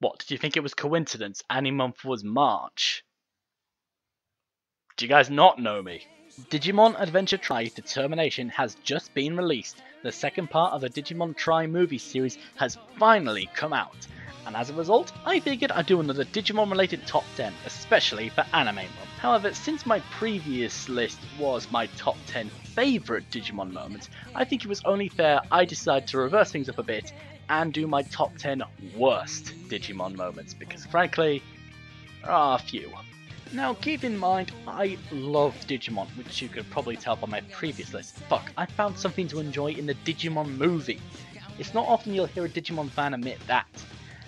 What, did you think it was coincidence any month was March? Do you guys not know me? Digimon Adventure Tri Determination has just been released. The second part of the Digimon Tri movie series has finally come out. And as a result, I figured I'd do another Digimon related top 10, especially for Anime Month. However, since my previous list was my top 10 favourite Digimon moments, I think it was only fair I decided to reverse things up a bit and do my top 10 worst Digimon moments, because frankly, there are a few. Now keep in mind, I love Digimon, which you could probably tell by my previous list. Fuck, I found something to enjoy in the Digimon movie. It's not often you'll hear a Digimon fan admit that.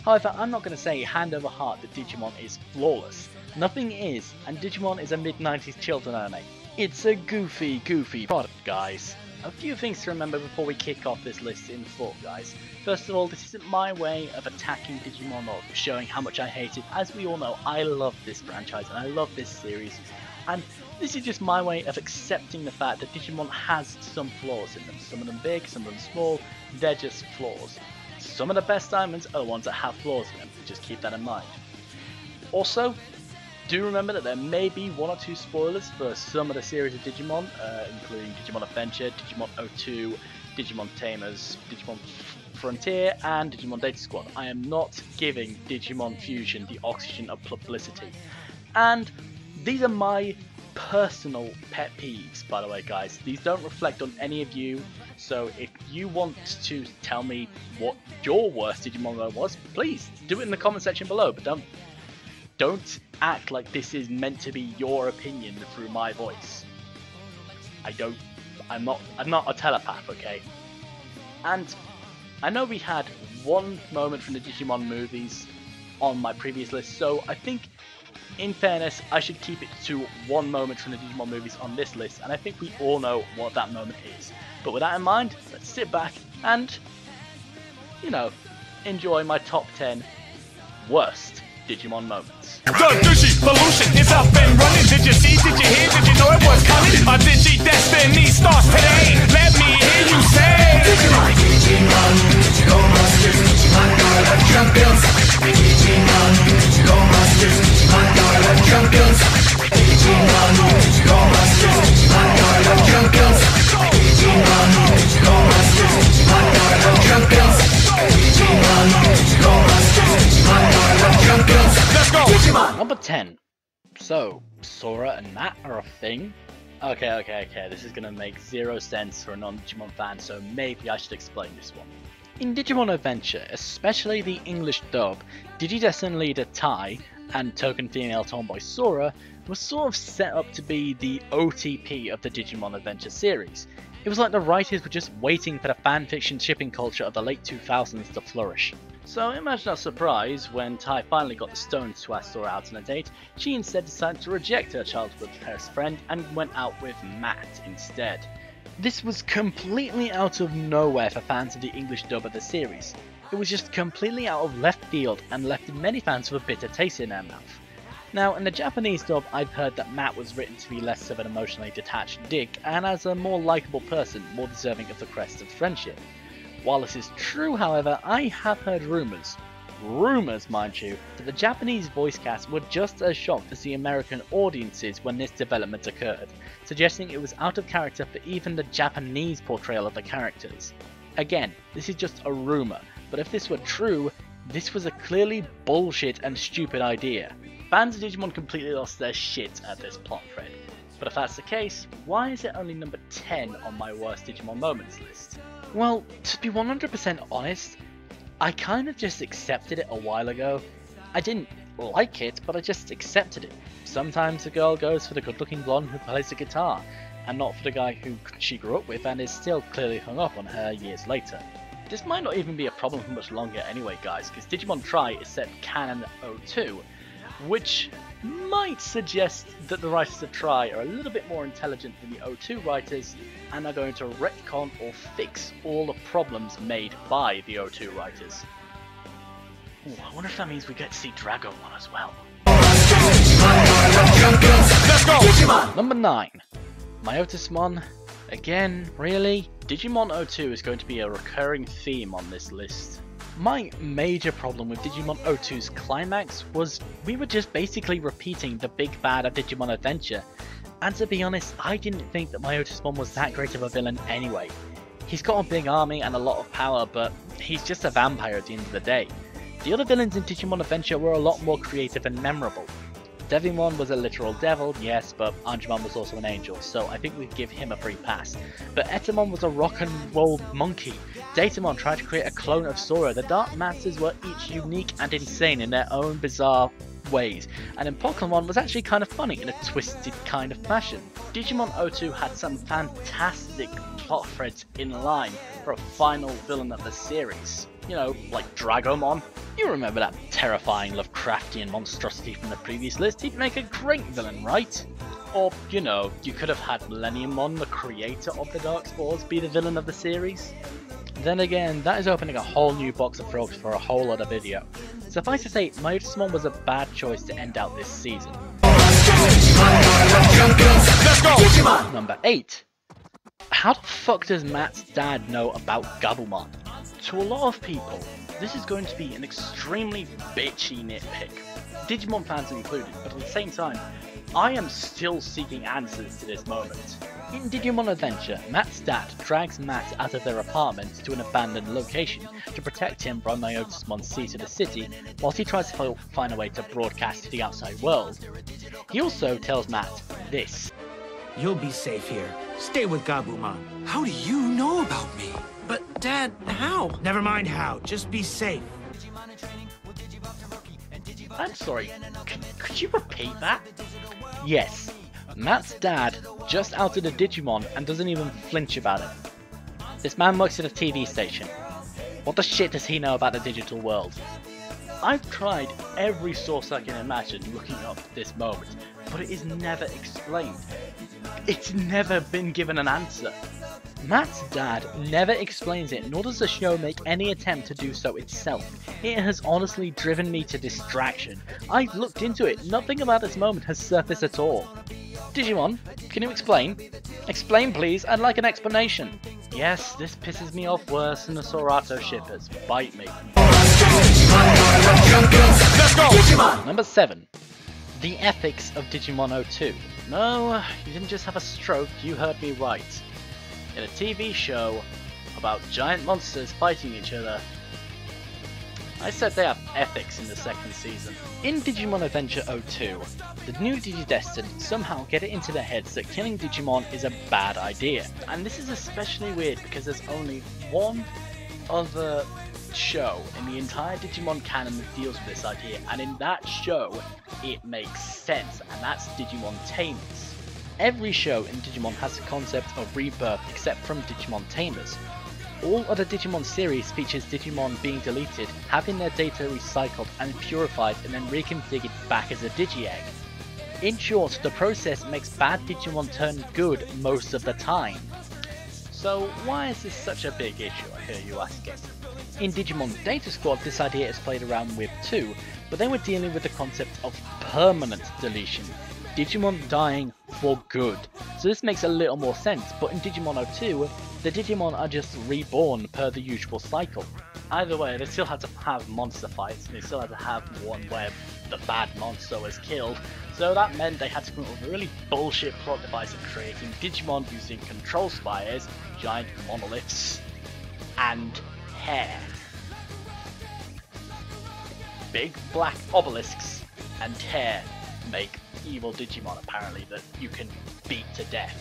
However, I'm not going to say hand over heart that Digimon is flawless. Nothing is, and Digimon is a mid-90s children anime. It's a goofy product, guys. A few things to remember before we kick off this list in full, guys. First of all, this isn't my way of attacking Digimon or showing how much I hate it. As we all know, I love this franchise and I love this series. And this is just my way of accepting the fact that Digimon has some flaws in them. Some of them big, some of them small, they're just flaws. Some of the best diamonds are the ones that have flaws in them, just keep that in mind. Also, do remember that there may be one or two spoilers for some of the series of Digimon, including Digimon Adventure, Digimon 02, Digimon Tamers, Digimon Frontier, and Digimon Data Squad. I am not giving Digimon Fusion the oxygen of publicity. And these are my personal pet peeves, by the way, guys. These don't reflect on any of you, so if you want to tell me what your worst Digimon moment was, please do it in the comment section below, but don't act like this is meant to be your opinion through my voice. I'm not a telepath, okay? And I know we had one moment from the Digimon movies on my previous list, so I think in fairness I should keep it to one moment from the Digimon movies on this list, and I think we all know what that moment is. But with that in mind, let's sit back and, you know, enjoy my top 10 worst Digimon moments. The Digivolution is up and running. Did you see? Did you hear? Did you know it was coming? Our Digi Destiny starts today. Let me hear you say Digimon, Digimon, Digital Masters, Digimon Garden Champions. Digimon, Digital Masters, Digimon Garden Champions. Digimon, Digital Masters, Digimon Garden Champions. Digimon, Digital Masters, Digimon Garden Champions. Digimon, Digital Masters, Digimon Garden Champions. Let's go! Digimon! Number 10. So, Sora and Matt are a thing? Okay, this is gonna make zero sense for a non-Digimon fan, so maybe I should explain this one. In Digimon Adventure, especially the English dub, Digidestin leader Tai and token female tomboy Sora was sort of set up to be the OTP of the Digimon Adventure series. It was like the writers were just waiting for the fanfiction shipping culture of the late 2000s to flourish. So imagine our surprise when Tai finally got the stones to ask Sora out on a date. She instead decided to reject her childhood best friend and went out with Matt instead. This was completely out of nowhere for fans of the English dub of the series. It was just completely out of left field and left many fans with a bitter taste in their mouth. Now, in the Japanese dub, I've heard that Matt was written to be less of an emotionally detached dick and as a more likeable person, more deserving of the crest of friendship. While this is true, however, I have heard rumours, mind you, that the Japanese voice cast were just as shocked as the American audiences when this development occurred, suggesting it was out of character for even the Japanese portrayal of the characters. Again, this is just a rumour, but if this were true, this was a clearly bullshit and stupid idea. Fans of Digimon completely lost their shit at this plot thread. But if that's the case, why is it only number 10 on my worst Digimon moments list? Well, to be 100% honest, I kind of just accepted it a while ago. I didn't like it, but I just accepted it. Sometimes the girl goes for the good-looking blonde who plays the guitar, and not for the guy who she grew up with and is still clearly hung up on her years later. This might not even be a problem for much longer anyway, guys, because Digimon Tri is set canon 02, which might suggest that the writers of Tri are a little bit more intelligent than the 02 writers and are going to retcon or fix all the problems made by the 02 writers. Ooh, I wonder if that means we get to see Dragon One as well. Let's go! Number 9. Myotismon. Again, really? Digimon 02 is going to be a recurring theme on this list. My major problem with Digimon O2's climax was we were just basically repeating the big bad of Digimon Adventure, and to be honest, I didn't think that Myotismon was that great of a villain anyway. He's got a big army and a lot of power, but he's just a vampire at the end of the day. The other villains in Digimon Adventure were a lot more creative and memorable. Devimon was a literal devil, yes, but Angemon was also an angel, so I think we'd give him a free pass. But Etamon was a rock and roll monkey. Datamon tried to create a clone of Sora. The Dark Masters were each unique and insane in their own bizarre ways, and then Pokemon was actually kind of funny in a twisted kind of fashion. Digimon O2 had some fantastic plot threads in line for a final villain of the series. You know, like Dragomon. You remember that terrifying Lovecraftian monstrosity from the previous list? He'd make a great villain, right? Or, you know, you could have had Millenniummon, the creator of the Dark Spores, be the villain of the series. Then again, that is opening a whole new box of frogs for a whole other video. Suffice to say, Myotismon was a bad choice to end out this season. Let's go! Number 8. How the fuck does Matt's dad know about Gabumon? To a lot of people, this is going to be an extremely bitchy nitpick, Digimon fans included, but at the same time, I am still seeking answers to this moment. In Digimon Adventure, Matt's dad drags Matt out of their apartment to an abandoned location to protect him from Myotismon's sea to the city, whilst he tries to find a way to broadcast to the outside world. He also tells Matt this. You'll be safe here. Stay with Gabumon. How do you know about me? But Dad, how? Never mind how, just be safe. I'm sorry, could you repeat that? Yes, Matt's dad just outed a Digimon and doesn't even flinch about it. This man works at a TV station. What the shit does he know about the digital world? I've tried every source I can imagine looking up this moment, but it is never explained. It's never been given an answer. Matt's dad never explains it, nor does the show make any attempt to do so itself. It has honestly driven me to distraction. I've looked into it, nothing about this moment has surfaced at all. Digimon, can you explain? Explain please, I'd like an explanation. Yes, this pisses me off worse than the Sorato shippers. Bite me. Let's go! Number 7. The ethics of Digimon O2. No, you didn't just have a stroke, you heard me right. In a TV show about giant monsters fighting each other, I said they have ethics in the second season. In Digimon Adventure 02, the new Digidestined somehow get it into their heads that killing Digimon is a bad idea. And this is especially weird because there's only one other show in the entire Digimon canon that deals with this idea, and in that show it makes sense, and that's Digimon Tamers. Every show in Digimon has the concept of rebirth except from Digimon Tamers. All other Digimon series features Digimon being deleted, having their data recycled and purified and then reconfigured back as a Digi-Egg. In short, the process makes bad Digimon turn good most of the time. So why is this such a big issue, I hear you asking? In Digimon Data Squad this idea is played around with too, but they were dealing with the concept of permanent deletion. Digimon dying for good. So this makes a little more sense, but in Digimon 02, the Digimon are just reborn per the usual cycle. Either way, they still had to have monster fights, and they still had to have one where the bad monster was killed, so that meant they had to come up with a really bullshit plot device of creating Digimon using control spires, giant monoliths, and hair. Big black obelisks and hair make evil Digimon apparently that you can beat to death.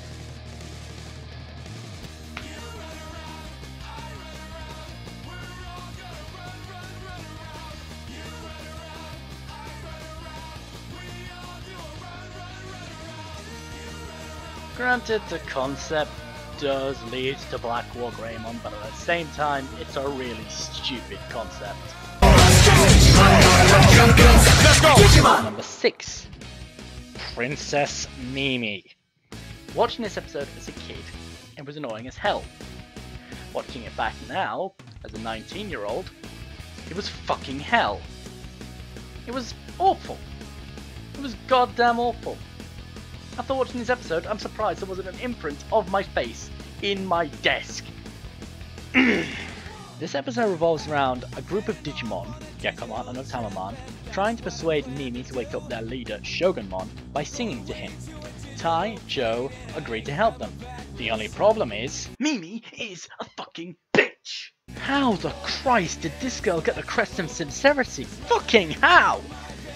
Granted, the concept does lead to Black War Greymon, but at the same time, it's a really stupid concept. Let's go! Number 6. Princess Mimi. Watching this episode as a kid, it was annoying as hell. Watching it back now, as a 19-year-old, it was fucking hell. It was awful. It was goddamn awful. After watching this episode, I'm surprised there wasn't an imprint of my face in my desk. This episode revolves around a group of Digimon, Gekomon and Otamamon, trying to persuade Mimi to wake up their leader, Shogunmon, by singing to him. Tai, Joe agree to help them. The only problem is, Mimi is a fucking bitch! How the Christ did this girl get the crest of sincerity? Fucking how?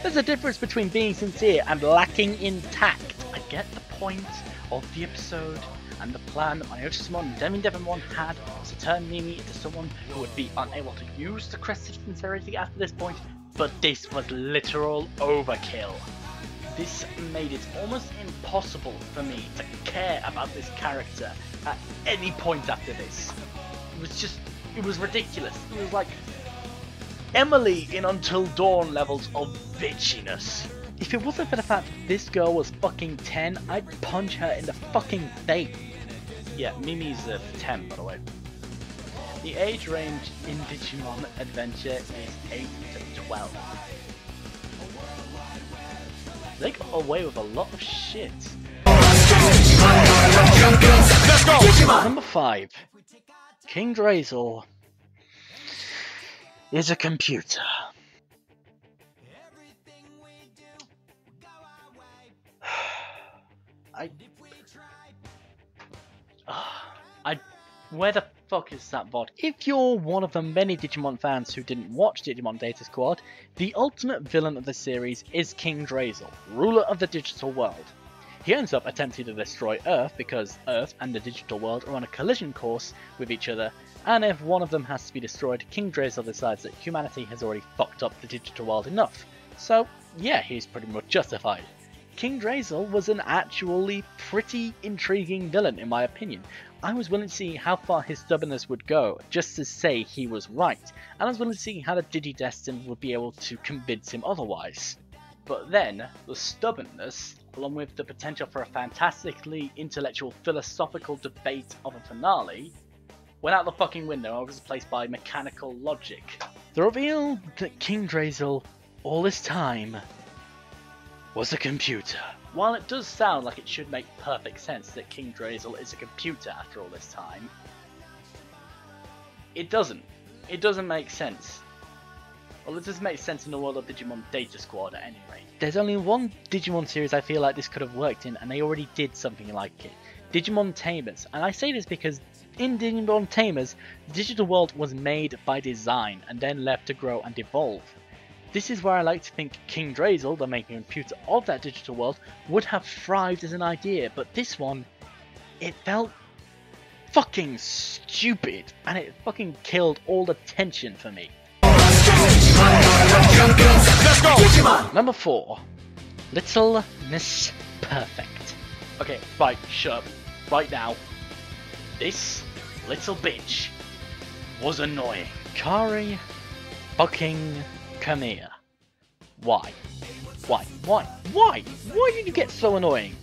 There's a difference between being sincere and lacking in tact. I get the point of the episode, and the plan that Myotismon and Devonmon had was to turn Mimi into someone who would be unable to use the crest of sincerity after this point, but this was literal overkill. This made it almost impossible for me to care about this character at any point after this. It was ridiculous. It was like Emily in Until Dawn levels of bitchiness. If it wasn't for the fact that this girl was fucking 10, I'd punch her in the fucking face. Yeah, Mimi's 10, by the way. The age range in Digimon Adventure is 8 to 12. They got away with a lot of shit. Let's go! Number 5. King Drazel is a computer. Where the fuck is that VOD? If you're one of the many Digimon fans who didn't watch Digimon Data Squad, the ultimate villain of the series is King Drazel, ruler of the digital world. He ends up attempting to destroy Earth because Earth and the digital world are on a collision course with each other, and if one of them has to be destroyed, King Drazel decides that humanity has already fucked up the digital world enough. So yeah, he's pretty much justified. King Drazel was an actually pretty intriguing villain in my opinion. I was willing to see how far his stubbornness would go, just to say he was right, and I was willing to see how the Digidestined would be able to convince him otherwise. But then, the stubbornness, along with the potential for a fantastically intellectual philosophical debate of a finale, went out the fucking window and was replaced by mechanical logic. The reveal that King Drazel, all this time, was a computer. While it does sound like it should make perfect sense that King Drazel is a computer after all this time, it doesn't. It doesn't make sense. Well, it doesn't make sense in the world of Digimon Data Squad at any rate. There's only one Digimon series I feel like this could have worked in, and they already did something like it. Digimon Tamers. And I say this because in Digimon Tamers, the digital world was made by design and then left to grow and evolve. This is where I like to think King Drazel, the main computer of that digital world, would have thrived as an idea, but this one, it felt fucking stupid, and it fucking killed all the tension for me. Let's go! Number 4. Little Miss Perfect. Okay, right, shut up. Right now. This little bitch was annoying. Kari fucking Kamiya. Why? Why did you get so annoying?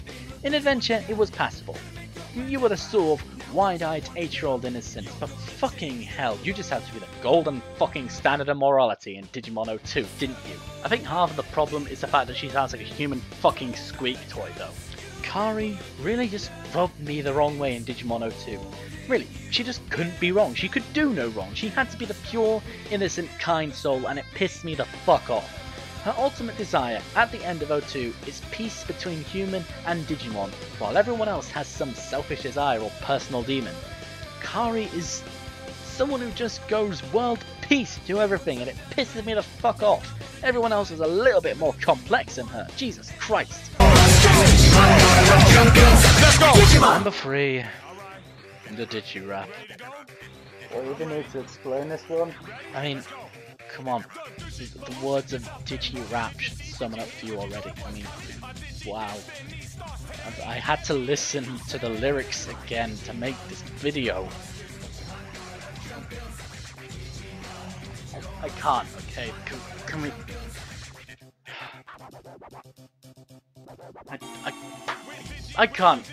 In Adventure, it was passable. You were the sort of wide-eyed 8-year-old innocent, but fucking hell, you just had to be the golden fucking standard of morality in Digimon 02, didn't you? I think half of the problem is the fact that she sounds like a human fucking squeak toy though. Kari really just rubbed me the wrong way in Digimon 02. Really, she just couldn't be wrong. She could do no wrong. She had to be the pure, innocent, kind soul, and it pissed me the fuck off. Her ultimate desire at the end of 02 is peace between human and Digimon, while everyone else has some selfish desire or personal demon. Kari is someone who just goes world peace to everything, and it pisses me the fuck off. Everyone else is a little bit more complex than her. Jesus Christ. Let's go! Number 3. The Digirap. Do I even need to explain this one? I mean, come on. The words of Digirap should sum it up for you already. I mean, wow. I had to listen to the lyrics again to make this video. I can't, okay? Can we... I can't.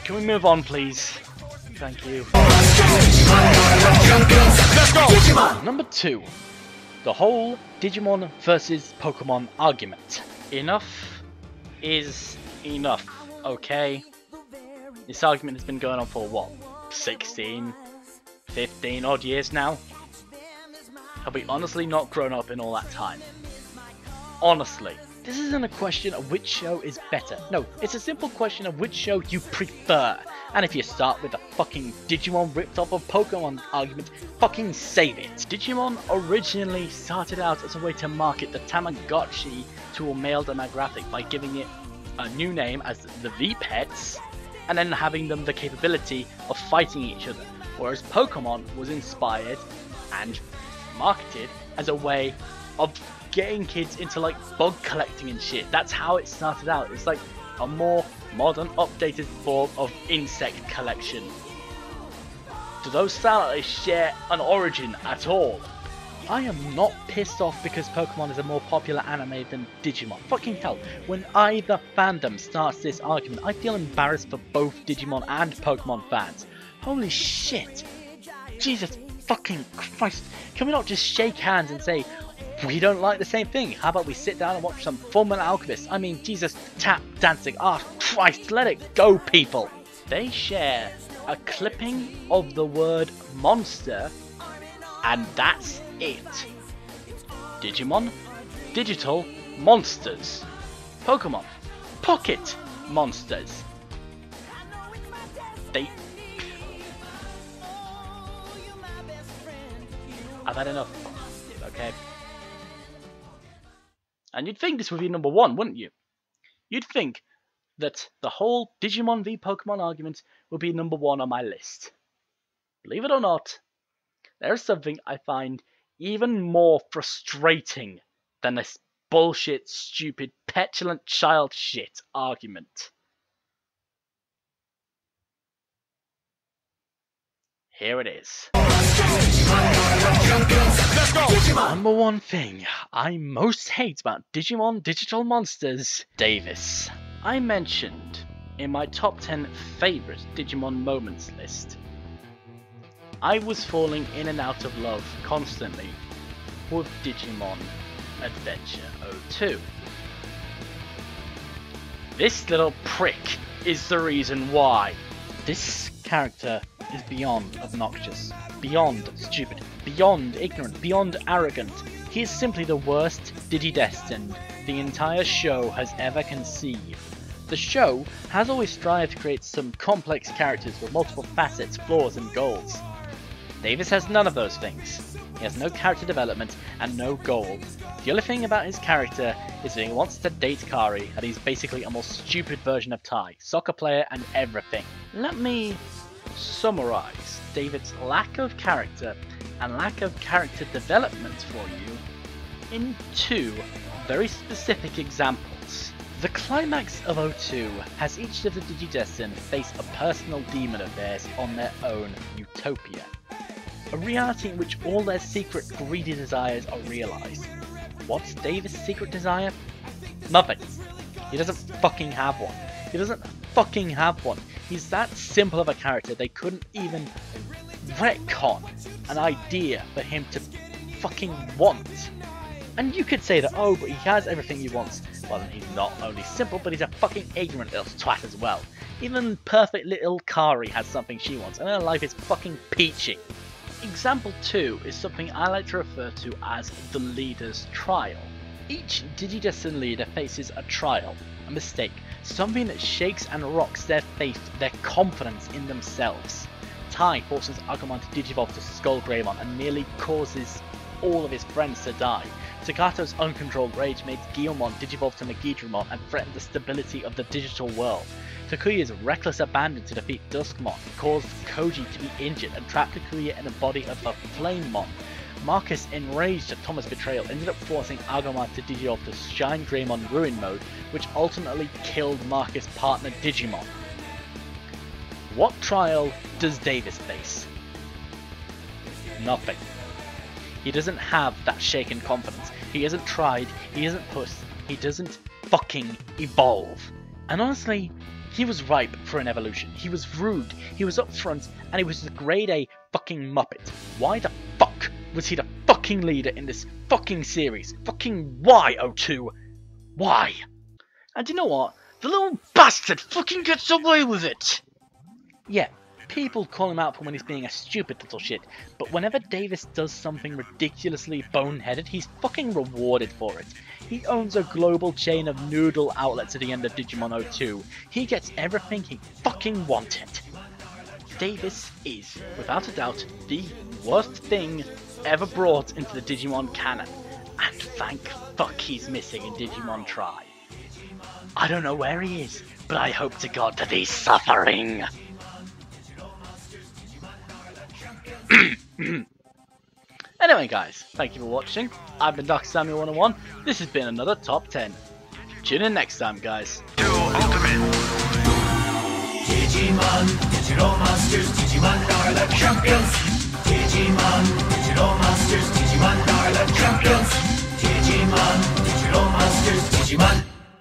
Can we move on, please? Thank you. Let's go! Number 2. The whole Digimon versus Pokemon argument. Enough is enough, okay? This argument has been going on for what? 16, 15 odd years now? Have we honestly not grown up in all that time? Honestly. This isn't a question of which show is better. No, it's a simple question of which show you prefer. And if you start with the fucking Digimon ripped off of Pokemon argument, fucking save it. Digimon originally started out as a way to market the Tamagotchi to a male demographic by giving it a new name as the V-Pets, and then having them the capability of fighting each other. Whereas Pokemon was inspired and marketed as a way of getting kids into like bug collecting and shit. That's how it started out. It's like a more modern, updated form of insect collection. Do those sound like they share an origin at all? I am not pissed off because Pokemon is a more popular anime than Digimon. Fucking hell, when either fandom starts this argument, I feel embarrassed for both Digimon and Pokemon fans. Holy shit. Jesus fucking Christ. Can we not just shake hands and say, we don't like the same thing? How about we sit down and watch some Fullmetal Alchemist? I mean, Jesus, tap dancing. Ah, Christ, let it go, people. They share a clipping of the word monster, and that's it. Digimon, digital monsters. Pokemon, pocket monsters. I've had enough. Okay. And you'd think this would be number one, wouldn't you? You'd think that the whole Digimon v Pokemon argument would be number one on my list. Believe it or not, there's something I find even more frustrating than this bullshit, stupid, petulant child shit argument. Here it is. Number one thing I most hate about Digimon Digital Monsters, Davis. I mentioned in my top 10 favourite Digimon moments list, I was falling in and out of love constantly with Digimon Adventure 02. This little prick is the reason why. This character is beyond obnoxious, beyond stupid, beyond ignorant, beyond arrogant. He is simply the worst Digidestined the entire show has ever conceived. The show has always strived to create some complex characters with multiple facets, flaws and goals. Davis has none of those things. He has no character development and no goal. The only thing about his character is that he wants to date Kari, and he's basically a more stupid version of Tai, soccer player and everything. Let me summarize David's lack of character and lack of character development for you in two very specific examples. The climax of 02 has each of the Digidestined face a personal demon of theirs on their own utopia. A reality in which all their secret greedy desires are realized. What's Davis' secret desire? Nothing. He doesn't fucking have one. He doesn't fucking have one. He's that simple of a character they couldn't even retcon an idea for him to fucking want. And you could say that, oh, but he has everything he wants. Well, then he's not only simple, but he's a fucking ignorant little twat as well. Even perfect little Kari has something she wants, and her life is fucking peachy. Example 2 is something I like to refer to as the leader's trial. Each Digidestined leader faces a trial, a mistake, something that shakes and rocks their faith, their confidence in themselves. Tai forces Agumon to digivolve to Skull Greymon and nearly causes all of his friends to die. Takato's uncontrolled rage made Guilmon digivolve to Megidramon and threatened the stability of the digital world. Takuya's reckless abandon to defeat Duskmon caused Koji to be injured and trapped Takuya in the body of a Flamemon. Marcus, enraged at Thomas' betrayal, ended up forcing Agumon to digivolve to Shine Greymon Ruin mode, which ultimately killed Marcus' partner Digimon. What trial does Davis face? Nothing. He doesn't have that shaken confidence. He hasn't tried, he hasn't pushed, he doesn't fucking evolve. And honestly, he was ripe for an evolution. He was rude, he was upfront, and he was a grade A fucking muppet. Why the fuck was he the fucking leader in this fucking series? Fucking why, 02? Why? And you know what? The little bastard fucking gets away with it! Yeah, People call him out for when he's being a stupid little shit, but whenever Davis does something ridiculously boneheaded, he's fucking rewarded for it. He owns a global chain of noodle outlets at the end of Digimon 02. He gets everything he fucking wanted. Davis is, without a doubt, the worst thing ever brought into the Digimon canon. And thank fuck he's missing in Digimon Tri. I don't know where he is, but I hope to God that he's suffering. Anyway guys, thank you for watching. I've been Dr. Samuel 101. This has been another Top 10. Tune in next time guys. Ultimate. Digimon, Digital Monsters, Digimon are the champions. Digimon, Digital Monsters, Digimon are the champions. Digimon, Digital Monsters, Digimon.